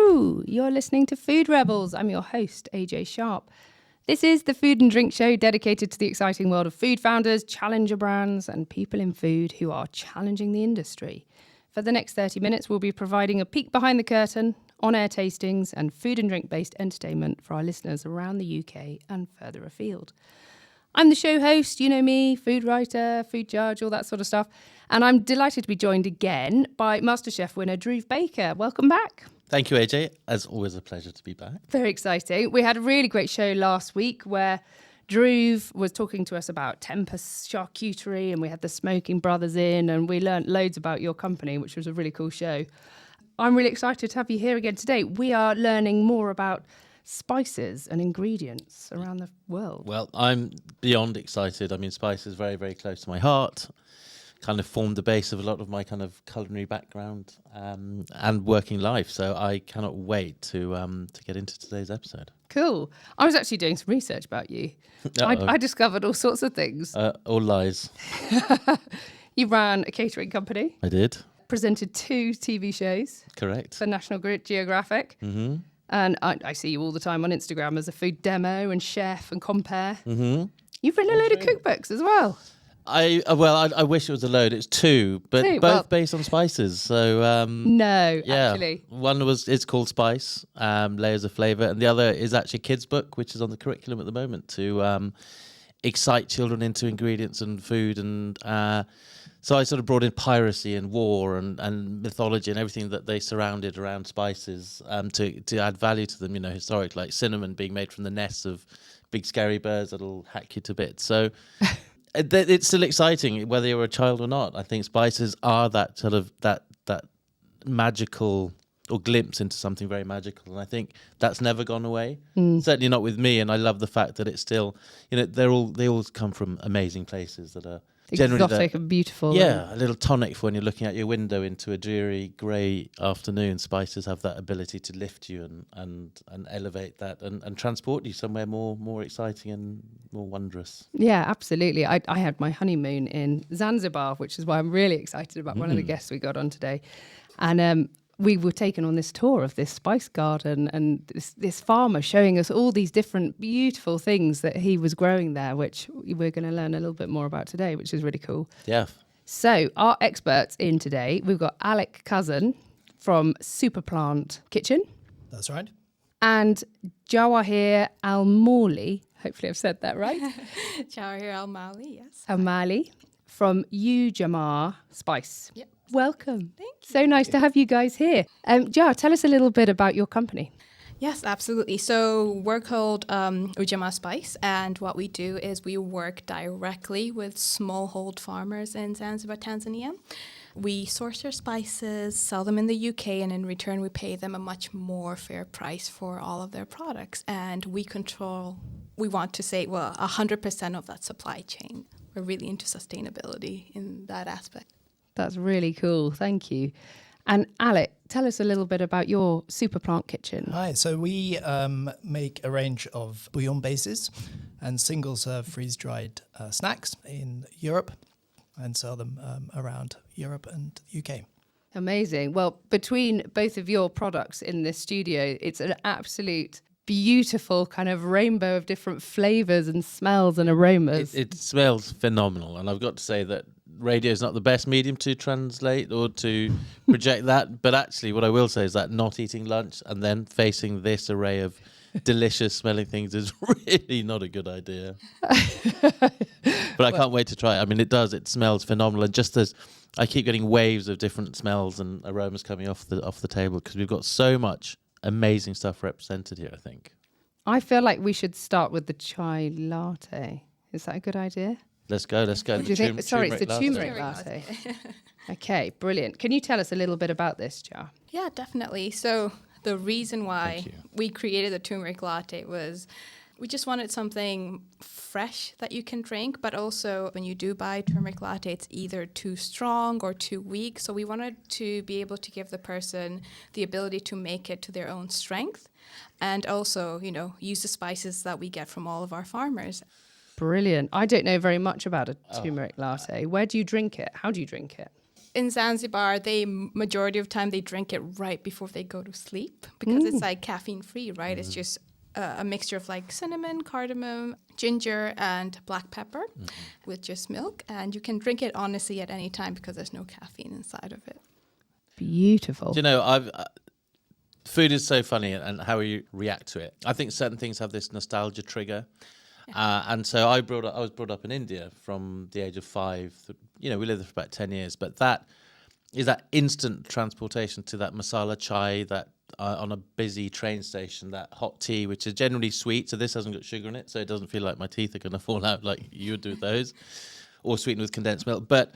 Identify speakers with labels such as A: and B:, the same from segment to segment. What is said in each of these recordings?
A: Hello, you're listening to Food Rebels. I'm your host, AJ Sharp. This is the food and drink show dedicated to the exciting world of food founders, challenger brands, and people in food who are challenging the industry. For the next 30 minutes, we'll be providing a peek behind the curtain, on-air tastings, and food and drink-based entertainment for our listeners around the UK and further afield. I'm the show host, you know me, food writer, food judge, all that sort of stuff. And I'm delighted to be joined again by MasterChef winner Dhruv Baker. Welcome back.
B: Thank you, AJ. As always, a pleasure to be back.
A: Very exciting. We had a really great show last week where Dhruv was talking to us about Tempest charcuterie, and we had the Smoking Brothers in, and we learnt loads about your company, which was a really cool show. I'm really excited to have you here again today. We are learning more about spices and ingredients around the world.
B: Well, I'm beyond excited. I mean, spice is very, very close to my heart. Kind of formed the base of a lot of my kind of culinary background and working life. So I cannot wait to get into today's episode.
A: Cool. I was actually doing some research about you. I discovered all sorts of things.
B: All lies.
A: You ran a catering company.
B: I did.
A: Presented 2 TV shows.
B: Correct.
A: For National Geographic.
B: Mm-hmm.
A: And I see you all the time on Instagram as a food demo and chef and compare.
B: Mm-hmm.
A: You've written a load of cookbooks as well.
B: I wish it was a load. It's 2, but both based on spices. So
A: no,
B: yeah.
A: Actually,
B: One is called Spice, Layers of Flavour, and the other is actually a kids' book, which is on the curriculum at the moment to excite children into ingredients and food. And so I sort of brought in piracy and war and mythology and everything that they surrounded around spices to add value to them. You know, historic, like cinnamon being made from the nests of big scary birds that'll hack you to bits. So. It's still exciting, whether you're a child or not. I think spices are that sort of that magical or glimpse into something very magical, and I think that's never gone away. Certainly not with me. And I love the fact that it's still, you know, they all come from amazing places that are generally
A: exotic and beautiful.
B: Yeah, a little tonic for when you're looking out your window into a dreary grey afternoon. Spices have that ability to lift you and elevate that and transport you somewhere more exciting and more wondrous.
A: Yeah, absolutely. I had my honeymoon in Zanzibar, which is why I'm really excited about one of the guests we got on today. And we were taken on this tour of this spice garden and this farmer showing us all these different beautiful things that he was growing there, which we're going to learn a little bit more about today, which is really cool.
B: Yeah.
A: So our experts in today, we've got Alec Cousin from SuperPlant Kitchen.
C: That's right.
A: And Jawahir Al-Mawli, hopefully I've said that right.
D: Jawahir Al-Mawli, yes.
A: Al-Mawli from Ujamaa Spice.
D: Yep.
A: Welcome.
D: Thank you.
A: So nice to have you guys here. Jar, tell us a little bit about your company.
D: Yes, absolutely. So we're called Ujamaa Spice, and what we do is we work directly with smallhold farmers in Zanzibar, Tanzania. We source their spices, sell them in the UK, and in return we pay them a much more fair price for all of their products. And we want to say, 100% of that supply chain. We're really into sustainability in that aspect.
A: That's really cool. Thank you. And Alec, tell us a little bit about your SuperPlant kitchen.
C: Hi, so we make a range of bouillon bases and single-serve freeze-dried snacks in Europe and sell them around Europe and UK.
A: Amazing. Well, between both of your products in this studio, it's an absolute beautiful kind of rainbow of different flavours and smells and aromas.
B: It smells phenomenal. And I've got to say that radio is not the best medium to translate or to project that. But actually, what I will say is that not eating lunch and then facing this array of delicious smelling things is really not a good idea. But I can't wait to try it. I mean, it smells phenomenal. And just as I keep getting waves of different smells and aromas coming off the table because we've got so much amazing stuff represented here, I think.
A: I feel like we should start with the chai latte. Is that a good idea?
B: Let's go.
A: What do you think? Sorry, it's the turmeric latte. Okay, brilliant. Can you tell us a little bit about this, Jar?
D: Yeah, definitely. So the reason why we created the turmeric latte was we just wanted something fresh that you can drink, but also when you do buy turmeric latte, it's either too strong or too weak. So we wanted to be able to give the person the ability to make it to their own strength and also, you know, use the spices that we get from all of our farmers.
A: Brilliant. I don't know very much about a turmeric latte. Where do you drink it? How do you drink it?
D: in Zanzibar, majority of time they drink it right before they go to sleep because it's like caffeine free, right? It's just a mixture of like cinnamon, cardamom, ginger, and black pepper with just milk. And you can drink it honestly at any time because there's no caffeine inside of it.
A: Beautiful.
B: Do you know, food is so funny and how you react to it. I think certain things have this nostalgia trigger. And so I was brought up in India from the age of 5. We lived there for about 10 years. But that is that instant transportation to that masala chai, that on a busy train station, that hot tea, which is generally sweet. So this hasn't got sugar in it, so it doesn't feel like my teeth are going to fall out like you would do with those, or sweetened with condensed milk. But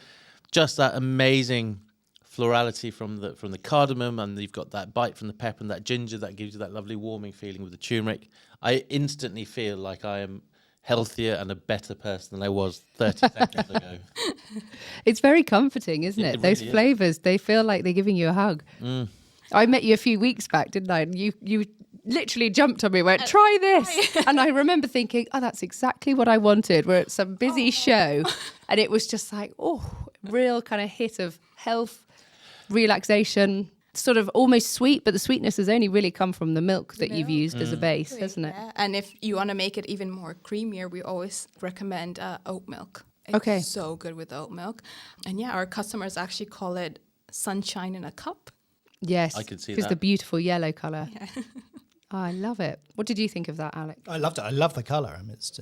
B: just that amazing florality from the cardamom, and you've got that bite from the pepper and that ginger that gives you that lovely warming feeling with the turmeric. I instantly feel like I am healthier and a better person than I was 30 seconds ago.
A: It's very comforting, isn't it?
B: It
A: Those
B: really is.
A: flavours, they feel like they're giving you a hug. I met you a few weeks back, didn't I? And you literally jumped on me and went, try this. And I remember thinking, oh, that's exactly what I wanted. We're at some busy show. And it was just like, real kind of hit of health, relaxation, sort of almost sweet, but the sweetness has only really come from the milk that you've used as a base, hasn't it?
D: Yeah. And if you want to make it even more creamier, we always recommend oat milk. It's
A: Okay.
D: so good with oat milk. And yeah, our customers actually call it sunshine in a cup.
A: Yes.
B: I could see
A: Because
B: that.
A: the beautiful yellow colour.
D: Yeah.
A: Oh, I love it. What did you think of that, Alec?
C: I loved it. I love the colour. I mean, it's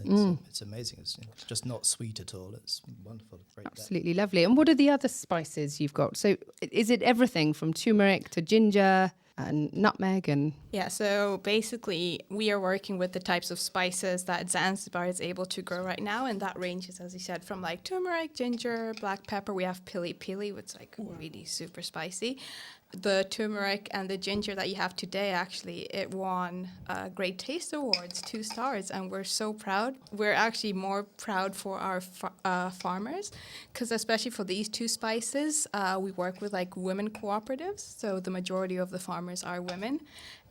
C: amazing. It's just not sweet at all. It's wonderful. Great depth.
A: Absolutely lovely. And what are the other spices you've got? So is it everything from turmeric to ginger and nutmeg and...
D: Yeah, so basically we are working with the types of spices that Zanzibar is able to grow right now, and that ranges, as you said, from like turmeric, ginger, black pepper. We have pili pili, which is like really super spicy. The turmeric and the ginger that you have today, actually, it won Great Taste Awards, 2 stars, and we're so proud. We're actually more proud for our farmers, because especially for these 2 spices, we work with like women cooperatives, so the majority of the farmers are women.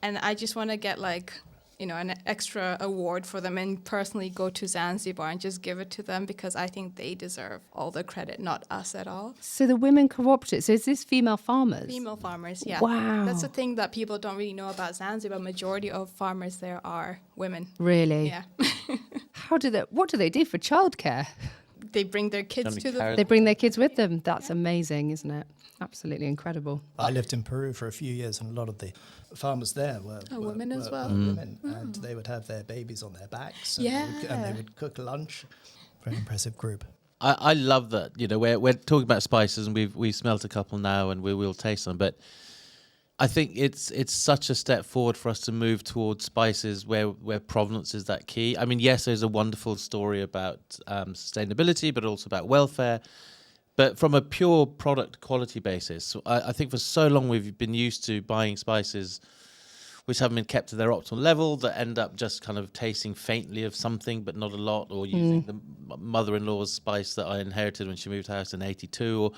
D: And I just want to get an extra award for them and personally go to Zanzibar and just give it to them because I think they deserve all the credit, not us at all.
A: So the women cooperative, so is this female farmers?
D: Female farmers, yeah.
A: Wow.
D: That's the thing that people don't really know about Zanzibar. Majority of farmers there are women.
A: Really?
D: Yeah.
A: What do they do for childcare?
D: They bring their kids to the...
A: They bring their kids with them. That's amazing, isn't it? Absolutely incredible.
C: I lived in Peru for a few years, and a lot of the farmers there were
D: women as well.
C: Women, and they would have their babies on their backs. And and they would cook lunch. Very impressive group.
B: I love that. We're talking about spices, and we've smelt a couple now, and we will taste them. But I think it's such a step forward for us to move towards spices where provenance is that key. I mean, yes, there's a wonderful story about sustainability, but also about welfare. But from a pure product quality basis, I think for so long we've been used to buying spices which haven't been kept to their optimal level, that end up just kind of tasting faintly of something but not a lot, or using the mother-in-law's spice that I inherited when she moved house in 82, or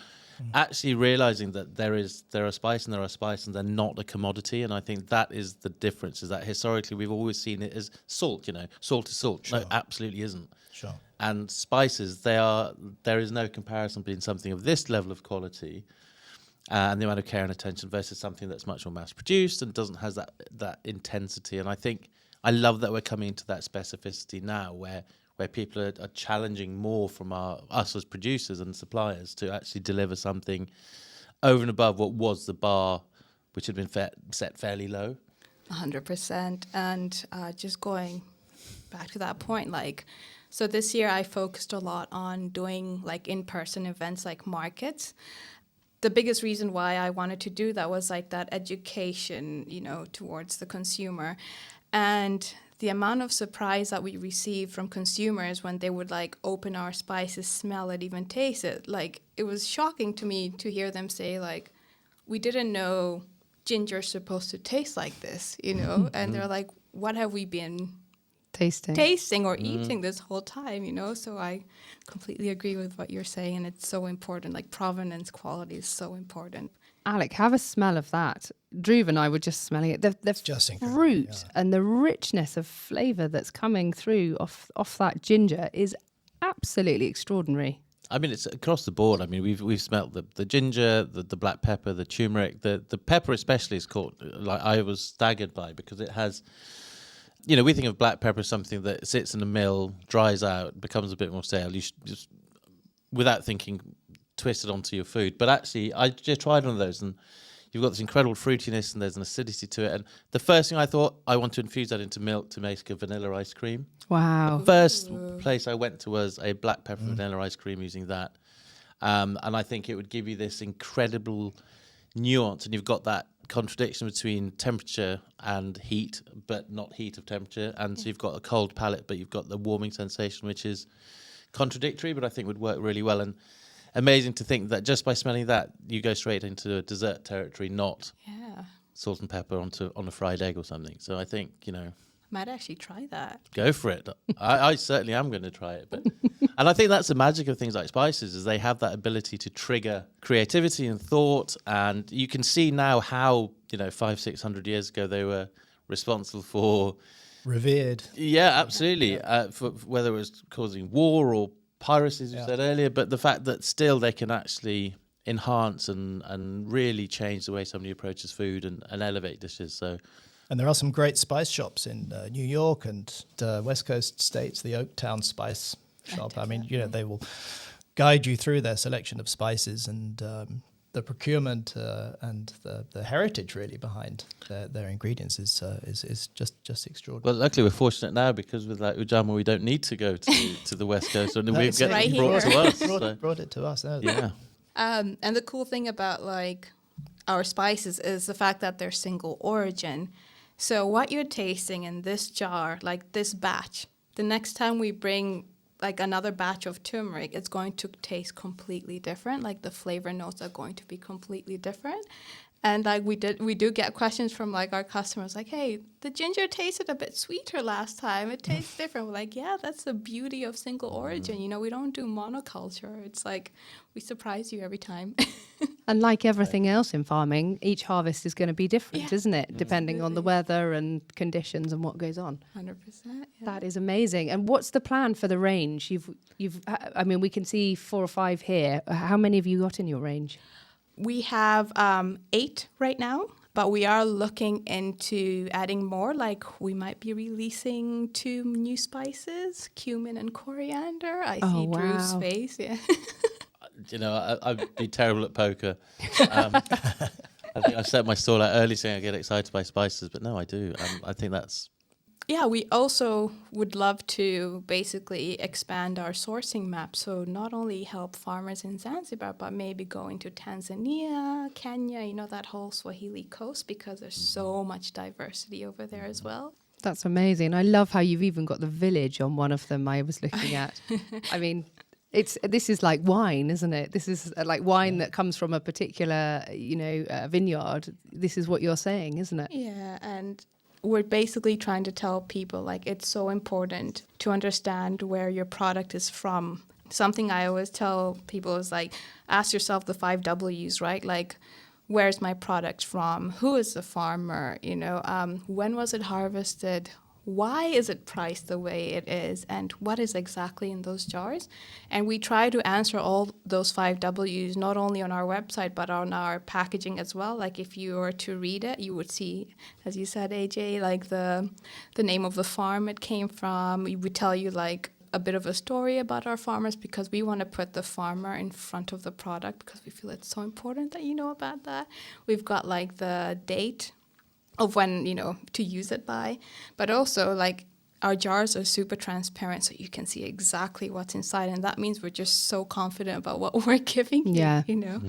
B: actually realizing that there are spice and they're not a commodity. And I think that is the difference, is that historically we've always seen it as salt, salt is salt.
C: Sure.
B: No, absolutely isn't.
C: Sure.
B: And spices, there is no comparison between something of this level of quality and the amount of care and attention versus something that's much more mass produced and doesn't have that intensity. And I think I love that we're coming into that specificity now, where people are challenging more from us as producers and suppliers to actually deliver something over and above what was the bar, which had been set fairly low.
D: 100%. And just going back to that point, so this year I focused a lot on doing in-person events like markets. The biggest reason why I wanted to do that was that education, towards the consumer. And the amount of surprise that we received from consumers when they would open our spices, smell it, even taste it, it was shocking to me to hear them say we didn't know ginger's supposed to taste like this, and they're like, what have we been tasting or eating this whole time, So I completely agree with what you're saying, and it's so important. Provenance quality is so important.
A: Alec, have a smell of that. Dhruv and I were just smelling it. The
C: just
A: fruit and the richness of flavour that's coming through off that ginger is absolutely extraordinary.
B: I mean, it's across the board. I mean, we've smelt the ginger, the black pepper, the turmeric, the pepper especially is caught. Like I was staggered by, because it has, you know, we think of black pepper as something that sits in the mill, dries out, becomes a bit more stale. You should just, without thinking, twist it onto your food. But actually, I just tried one of those, and you've got this incredible fruitiness, and there's an acidity to it. And the first thing I thought, I want to infuse that into milk to make a vanilla ice cream.
A: Wow.
B: The first place I went to was a black pepper vanilla ice cream using that. And I think it would give you this incredible nuance. And you've got that contradiction between temperature and heat, but not heat of temperature. And so you've got a cold palate, but you've got the warming sensation, which is contradictory, but I think would work really well. And amazing to think that just by smelling that, you go straight into dessert territory, not salt and pepper on a fried egg or something. So I think, you know,
D: Might actually try that.
B: go for it. I certainly am going to try it. But and I think that's the magic of things like spices, is they have that ability to trigger creativity and thought. And you can see now how, you know, 500-600 years ago they were responsible for
C: Revered.
B: Yeah, absolutely. For whether it was causing war or piracy, as you said earlier, but the fact that still they can actually enhance and really change the way somebody approaches food and elevate dishes. So,
C: And there are some great spice shops in New York and West Coast states, the Oaktown Spice Shop. I mean, you know, they will guide you through their selection of spices and the procurement and the heritage really behind their ingredients is just extraordinary.
B: well, luckily we're fortunate now, because with like Ujamaa, we don't need to go to the West Coast, and we get
D: right
B: it brought
D: here.
B: to us. So,
C: Brought it to us.
B: yeah.
D: And the cool thing about like our spices is the fact that they're single origin. So what you're tasting in this jar, like this batch, the next time we bring like another batch of turmeric, it's going to taste completely different. Like the flavor notes are going to be completely different. And like we do get questions from like our customers like, hey, the ginger tasted a bit sweeter last time. It tastes different. We're like, yeah, that's the beauty of single origin. You know, we don't do monoculture. It's like we surprise you every time.
A: And like everything else in farming, each harvest is going to be different, isn't it? Depending on the weather and conditions and what goes on.
D: 100%. Yeah.
A: That is amazing. And what's the plan for the range? I mean, we can see 4 or 5 here. How many have you got in your range?
D: We have 8 right now, but we are looking into adding more. Like we might be releasing 2 new spices, cumin and coriander. I see Dhruv's
A: wow.
D: face. Yeah.
B: You know, I'd be terrible at poker. I think I set my stall out early saying I get excited by spices, but no, I do. I think that's...
D: Yeah, we also would love to basically expand our sourcing map. So not only help farmers in Zanzibar, but maybe going to Tanzania, Kenya, you know, that whole Swahili coast, because there's so much diversity over there as well.
A: That's amazing. I love how you've even got the village on one of them I was looking at. I mean, this is like wine, isn't it? This is like wine that comes from a particular, vineyard. This is what you're saying, isn't it?
D: Yeah, and we're basically trying to tell people like it's so important to understand where your product is from. Something I always tell people is like, ask yourself the 5 W's, right? Like, where's my product from? Who is the farmer? You know, when was it harvested? Why is it priced the way it is? And what is exactly in those jars? And we try to answer all those 5 W's, not only on our website, but on our packaging as well. Like if you were to read it, you would see, as you said, AJ, like the name of the farm it came from. We would tell you like a bit of a story about our farmers, because we want to put the farmer in front of the product, because we feel it's so important that you know about that. We've got like the date of when, you know, to use it by, but also like our jars are super transparent, so you can see exactly what's inside, and that means we're just so confident about what we're giving you know.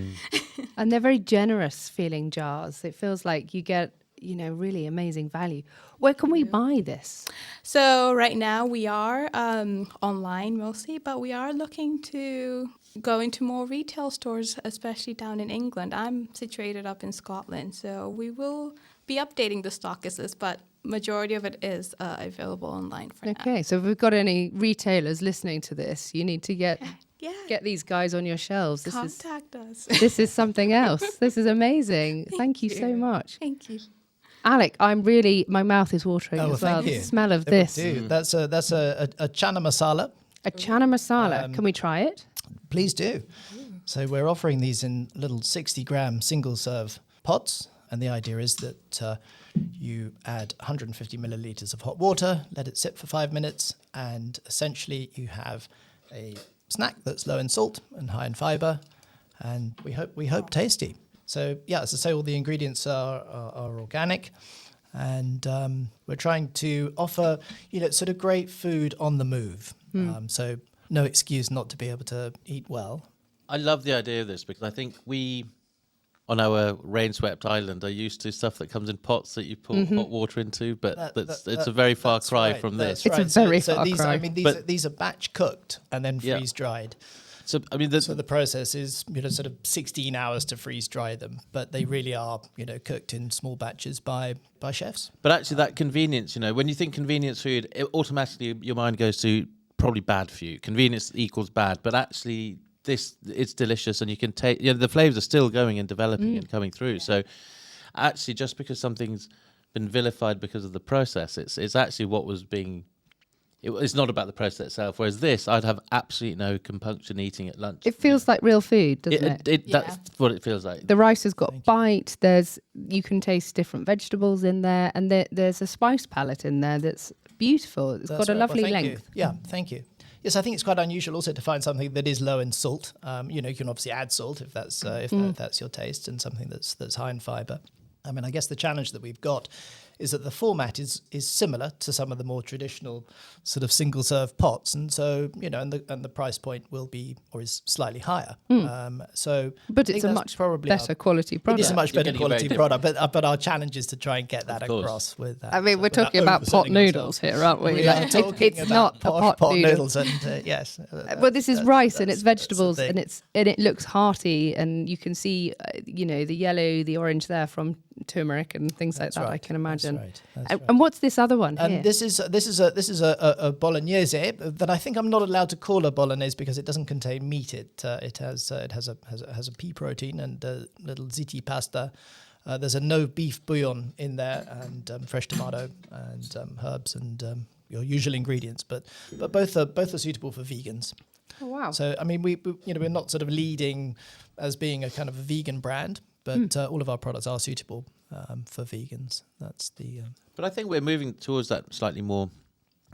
A: And they're very generous feeling jars. It feels like you get, you know, really amazing value. Where can we buy this?
D: So right now we are online mostly, but we are looking to go into more retail stores, especially down in England. I'm situated up in Scotland, so we will be updating the stock list, but majority of it is available online for now.
A: Okay, so if we've got any retailers listening to this, you need to get these guys on your shelves.
D: Contact us.
A: This is something else. This is amazing. Thank you so much.
D: Thank you.
A: Alec, my mouth is watering as well.
C: Thank you.
A: The smell of
C: It
A: this.
C: will do. That's a chana masala.
A: A chana masala. Can we try it?
C: Please do. So we're offering these in little 60-gram single-serve pots, and the idea is that you add 150 millilitres of hot water, let it sit for 5 minutes, and essentially you have a snack that's low in salt and high in fibre, and we hope tasty. So yeah, as I say, all the ingredients are organic, and we're trying to offer sort of great food on the move. So no excuse not to be able to eat well.
B: I love the idea of this because I think we, on our rain-swept island, are used to stuff that comes in pots that you pour hot water into, but it's a very far cry from this.
A: It's a very far cry.
C: I mean, these are batch cooked and then freeze dried.
B: So I mean,
C: so the process is sort of 16 hours to freeze dry them, but they really are cooked in small batches by chefs.
B: But actually, that convenience, when you think convenience food, automatically your mind goes to probably bad for you. Convenience equals bad, but actually it's delicious, and you can take the flavors are still going and developing and coming through. So actually, just because something's been vilified because of the process, it's actually what was being. It's not about the process itself. Whereas this, I'd have absolutely no compunction eating at lunch.
A: It feels like real food, doesn't it?
B: That's what it feels like.
A: The rice has got bite. You can taste different vegetables in there, and there's a spice palette in there that's beautiful. It's got a lovely length.
C: Yeah, thank you. Yes, I think it's quite unusual also to find something that is low in salt. You can obviously add salt if that's that's your taste, and something that's high in fibre. I mean, I guess the challenge that we've got is that the format is similar to some of the more traditional sort of single serve pots, and so and the price point will be or is slightly higher.
A: But it's a much better quality product.
C: It is a much better quality product, but our challenge is to try and get that across with that.
A: I mean, we're talking about pot noodles here, aren't we?
C: We are talking
A: it's
C: about
A: not
C: pot noodles, and yes.
A: Well, this is rice and it's vegetables, and it looks hearty, and you can see the yellow, the orange there from turmeric and things like that. Right. I can imagine.
C: That's right.
A: And what's this other one here?
C: This is a bolognese that I think I'm not allowed to call a bolognese because it doesn't contain meat. It has a pea protein and a little ziti pasta. There's a no beef bouillon in there, and fresh tomato and herbs and your usual ingredients. But both are suitable for vegans.
A: Oh wow!
C: So I mean, we're not sort of leading as being a kind of a vegan brand, but all of our products are suitable for vegans. That's the.
B: But I think we're moving towards that slightly more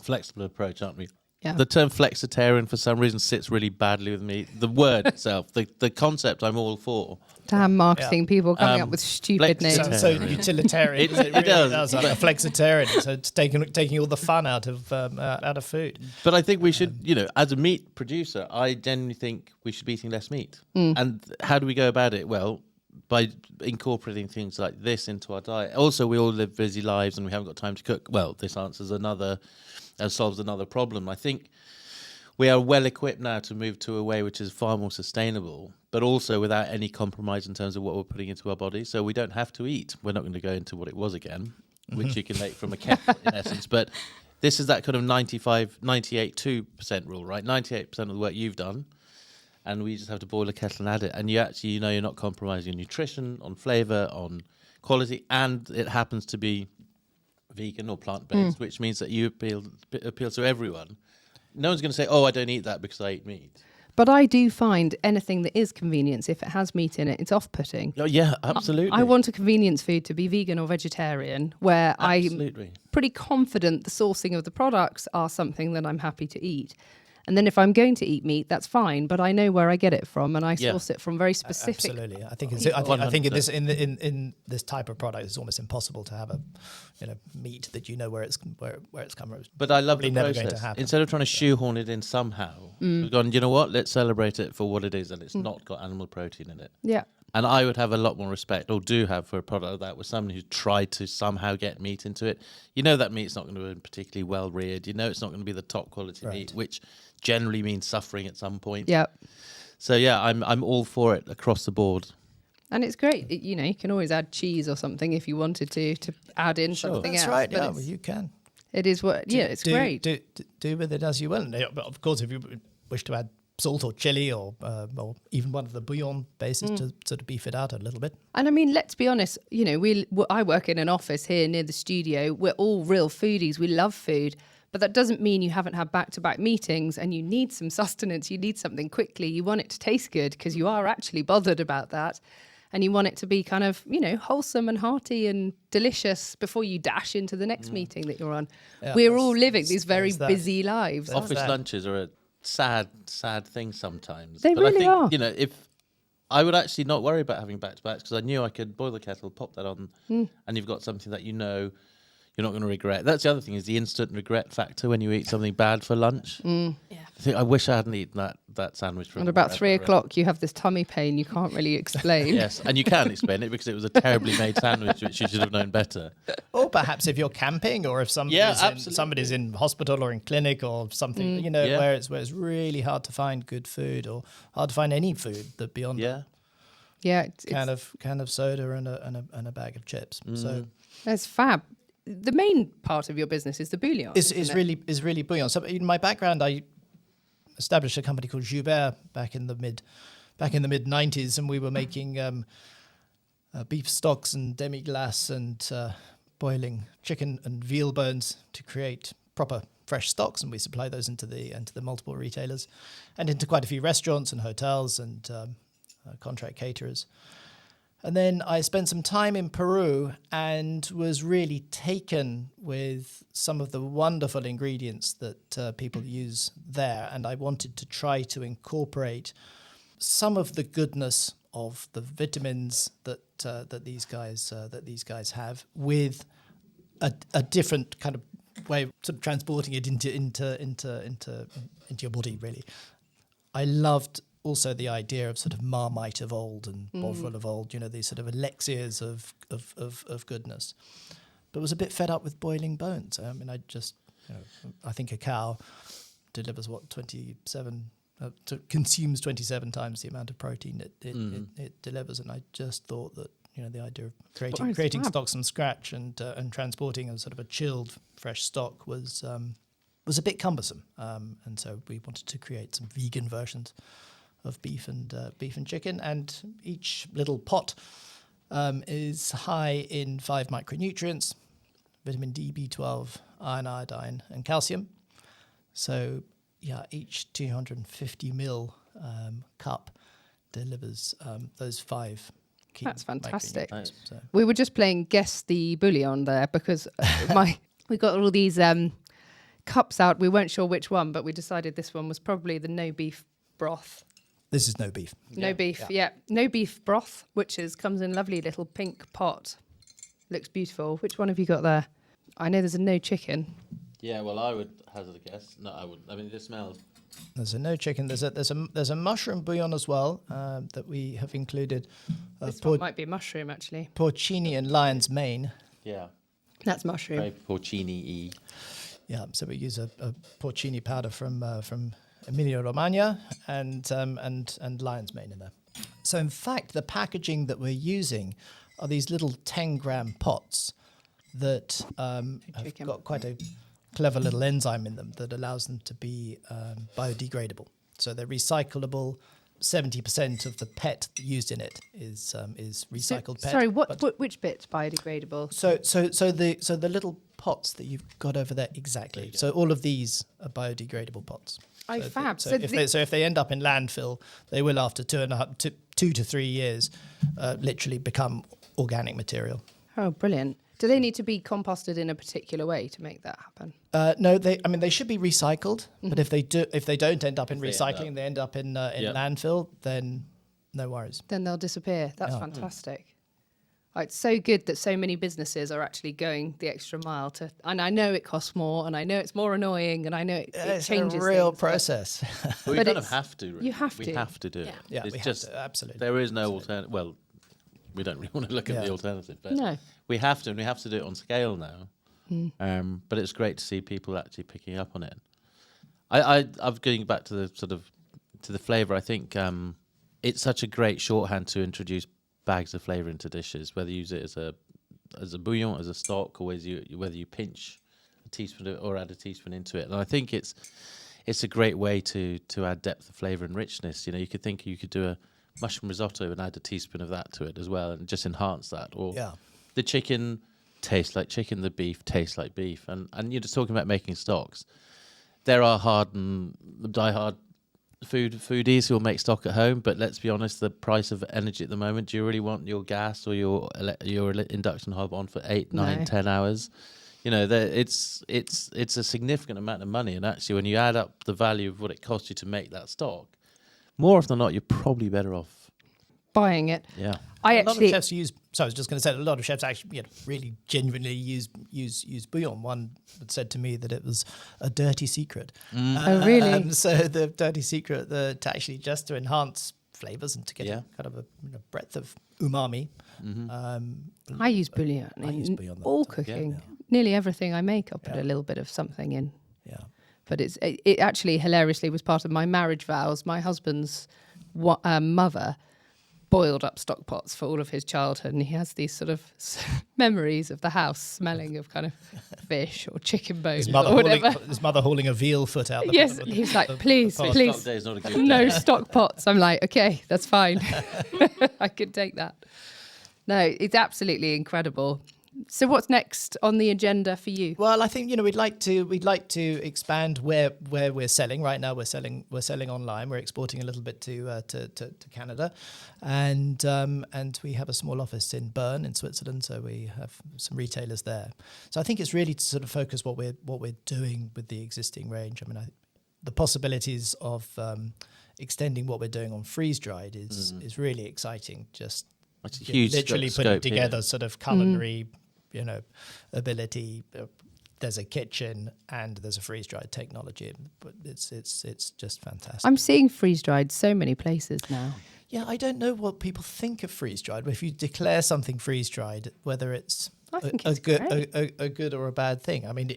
B: flexible approach, aren't we?
A: Yeah.
B: The term flexitarian for some reason sits really badly with me. The word itself, the concept, I'm all for.
A: Damn marketing people coming up with stupid names.
C: So utilitarian. it really does. Like a flexitarian. So it's taking all the fun out of food.
B: But I think we should, as a meat producer, I genuinely think we should be eating less meat. And how do we go about it? Well, by incorporating things like this into our diet. Also, we all live busy lives and we haven't got time to cook. Well, this solves another problem. I think we are well equipped now to move to a way which is far more sustainable, but also without any compromise in terms of what we're putting into our body. So we don't have to eat. We're not going to go into what it was again, which you can make from a kettle in essence. But this is that kind of 98% rule, right? 98% of the work you've done. And we just have to boil a kettle and add it. And you actually, you're not compromising on nutrition, on flavour, on quality. And it happens to be vegan or plant-based, which means that you appeal to everyone. No one's going to say, I don't eat that because I eat meat.
A: But I do find anything that is convenience, if it has meat in it, it's off-putting.
B: Oh, yeah, absolutely.
A: I want a convenience food to be vegan or vegetarian, where I'm pretty confident the sourcing of the products are something that I'm happy to eat. And then if I'm going to eat meat, that's fine, but I know where I get it from, and I source it from very specific.
C: Absolutely, I think in this type of product, it's almost impossible to have a meat that where it's come from.
B: But I love the
C: never
B: process.
C: Going to happen.
B: Instead of trying to shoehorn it in somehow, we've gone. You know what? Let's celebrate it for what it is, and it's not got animal protein in it.
A: Yeah.
B: And I would have a lot more respect, or do have, for a product like that with someone who tried to somehow get meat into it. That meat's not going to be particularly well reared. It's not going to be the top quality meat, which generally means suffering at some point.
A: Yeah.
B: So yeah, I'm all for it across the board.
A: And it's great. You can always add cheese or something if you wanted to add in something else.
C: That's right. Yeah, well, you can.
A: It is it's great.
C: Do with it as you will. But of course, if you wish to add salt or chili or even one of the bouillon bases to sort of beef it out a little bit.
A: And I mean, let's be honest, I work in an office here near the studio. We're all real foodies. We love food. But that doesn't mean you haven't had back-to-back meetings and you need some sustenance, you need something quickly, you want it to taste good because you are actually bothered about that. And you want it to be kind of, wholesome and hearty and delicious before you dash into the next meeting that you're on.
C: Yeah,
A: We're all living these very
C: that.
A: busy lives.
B: Office lunches are a sad thing sometimes.
A: They
B: but
A: really
B: I think,
A: are.
B: if I would actually not worry about having back-to-backs because I knew I could boil the kettle, pop that on, and you've got something that you're not going to regret. That's the other thing, is the instant regret factor when you eat something bad for lunch.
D: Yeah.
B: I think I wish I hadn't eaten that sandwich.
A: At about 3 o'clock, you have this tummy pain you can't really explain.
B: Yes, and you can explain it because it was a terribly made sandwich, which you should have known better.
C: Or perhaps if you're camping, or if somebody's in hospital or in clinic or something, where it's really hard to find good food or hard to find any food that beyond
A: Yeah,
C: can of soda and a bag of chips. So
A: that's fab. The main part of your business is the bouillon.
C: is really bouillon. So in my background, I established a company called Ujamaa back in the mid 90s, and we were making beef stocks and demi-glace and boiling chicken and veal bones to create proper fresh stocks, and we supply those into the multiple retailers and into quite a few restaurants and hotels and contract caterers. And then I spent some time in Peru and was really taken with some of the wonderful ingredients that people use there. And I wanted to try to incorporate some of the goodness of the vitamins that these guys have with a different kind of way of sort of transporting it into your body. Really, I loved also the idea of sort of Marmite of old and Bovril of old, these sort of elixirs of goodness. But was a bit fed up with boiling bones. I mean, I think a cow delivers 27, consumes 27 times the amount of protein it delivers. And I just thought that, the idea of creating stocks from scratch and transporting a sort of a chilled fresh stock was a bit cumbersome. And so we wanted to create some vegan versions of beef and chicken, and each little pot is high in 5 micronutrients: vitamin D, B12, iron, iodine, and calcium. So each 250 ml cup delivers those 5 key.
A: That's fantastic.
B: Nice.
C: So.
A: We were just playing Guess the Bouillon there because we got all these cups out. We weren't sure which one, but we decided this one was probably the no beef broth.
C: This is no beef.
A: No beef, yeah. No beef broth, which comes in a lovely little pink pot. Looks beautiful. Which one have you got there? I know there's a no chicken.
B: Yeah, well, I would hazard a guess. No, I wouldn't. I mean, it smells.
C: There's a no chicken. There's a mushroom bouillon as well that we have included.
A: This one might be mushroom, actually.
C: Porcini and lion's mane.
B: Yeah.
A: That's mushroom.
B: Very porcini-y.
C: Yeah, so we use a porcini powder from Emilia-Romagna and lion's mane in there. So in fact, the packaging that we're using are these little 10-gram pots that have got quite a clever little enzyme in them that allows them to be biodegradable. So they're recyclable. 70% of the PET used in it is recycled PET.
A: Sorry, which bit's biodegradable?
C: So the little pots that you've got over there, exactly. So all of these are biodegradable pots.
A: Oh, fab.
C: So if they end up in landfill, they will, after 2 to 3 years, literally become organic material.
A: Oh, brilliant. Do they need to be composted in a particular way to make that happen?
C: No, they should be recycled. But if they don't end up in recycling, they end up in landfill, then no worries.
A: Then they'll disappear. That's fantastic. Oh, it's so good that so many businesses are actually going the extra mile to. And I know it costs more, and I know it's more annoying, and I know it changes.
C: It's a real
A: things,
C: process.
B: But we kind of have to. Really.
A: You have to.
B: We have to do it.
C: Yeah,
B: it's
C: we
B: just
C: have to, absolutely.
B: There is no alternative. Well, we don't really want to look at the alternative, but
A: No.
B: we have to, and we have to do it on scale now. But it's great to see people actually picking up on it. I'm going back to the flavour. I think it's such a great shorthand to introduce bags of flavour into dishes, whether you use it as a bouillon, as a stock, or whether you pinch a teaspoon or add a teaspoon into it. And I think it's a great way to add depth of flavour and richness. You could think you could do a mushroom risotto and add a teaspoon of that to it as well, and just enhance that. Or the chicken tastes like chicken, the beef tastes like beef. And you're just talking about making stocks. There are die-hard foodies who will make stock at home, but let's be honest, the price of energy at the moment, do you really want your gas or your induction hob on for 8, 9, 10 hours? You know, it's a significant amount of money, and actually when you add up the value of what it costs you to make that stock, more often than not, you're probably better off
A: buying it.
B: Yeah.
C: A lot of chefs use. So I was just going to say, a lot of chefs actually, really genuinely use bouillon. One said to me that it was a dirty secret.
A: Oh, really?
C: So the dirty secret to actually just to enhance flavors and to get kind of a breadth of umami.
A: I use bouillon in all cooking. Yeah. Nearly everything I make, I'll put a little bit of something in.
C: Yeah.
A: But it actually hilariously was part of my marriage vows. My husband's mother boiled up stock pots for all of his childhood, and he has these sort of memories of the house smelling of kind of fish or chicken bones or whatever.
C: His mother hauling a veal foot out the
A: yes,
C: bottom of
A: he's like, please.
B: Stock day is not a good
A: No
B: day.
A: stock pots. I'm like, okay, that's fine. I could take that. No, it's absolutely incredible. So what's next on the agenda for you?
C: Well, I think we'd like to expand where we're selling. Right now we're selling online. We're exporting a little bit to Canada, and we have a small office in Bern in Switzerland. So we have some retailers there. So I think it's really to sort of focus what we're doing with the existing range. I mean, the possibilities of extending what we're doing on freeze dried is really exciting. Just
B: huge
C: literally putting together sort of culinary. Ability. There's a kitchen and there's a freeze dried technology, but it's just fantastic.
A: I'm seeing freeze dried so many places now.
C: Yeah, I don't know what people think of freeze dried, but if you declare something freeze dried, whether it's a good or a bad thing, I mean,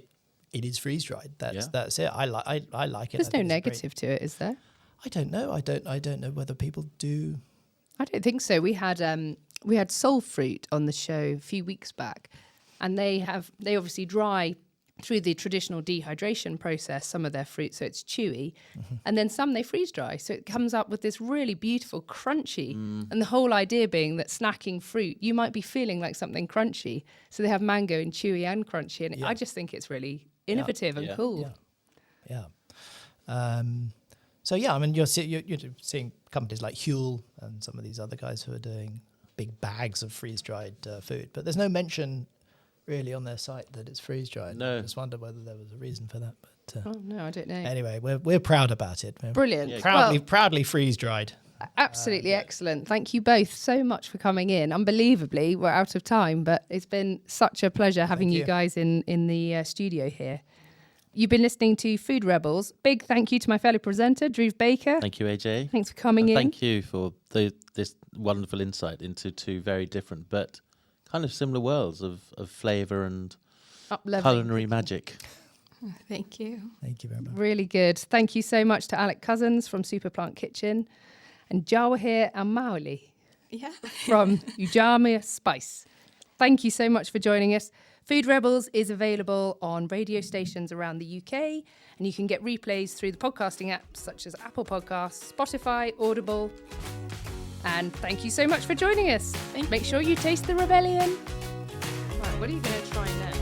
C: it is freeze dried. That's it. I like it.
A: There's no negative to it, is there?
C: I don't know. I don't know whether people do.
A: I don't think so. We had Soul Fruit on the show a few weeks back, and they obviously dry through the traditional dehydration process some of their fruit, so it's chewy, and then some they freeze dry, so it comes up with this really beautiful crunchy. And the whole idea being that snacking fruit, you might be feeling like something crunchy, so they have mango and chewy and crunchy, and I just think it's really innovative and cool.
C: So I mean, you're seeing companies like Huel and some of these other guys who are doing big bags of freeze-dried food, but there's no mention really on their site that it's freeze-dried.
B: No.
C: I just wonder whether there was a reason for that. But
A: no, I don't know.
C: Anyway, we're proud about it.
A: Brilliant.
C: Proudly freeze-dried.
A: Absolutely excellent. Thank you both so much for coming in. Unbelievably, we're out of time, but it's been such a pleasure having you guys in the studio here. You've been listening to Food Rebels. Big thank you to my fellow presenter, Dhruv Baker.
B: Thank you, AJ.
A: Thanks for coming in.
B: Thank you for this wonderful insight into two very different but kind of similar worlds of flavour and culinary magic.
D: Thank you.
C: Thank you very much.
A: Really good. Thank you so much to Alec Cousins from SuperPlant Kitchen and Jawahir Al-Mauli from Ujamaa Spice. Thank you so much for joining us. Food Rebels is available on radio stations around the UK, and you can get replays through the podcasting apps such as Apple Podcasts, Spotify, Audible. And thank you so much for joining us. Make sure you taste the rebellion. Right, what are you going to try now?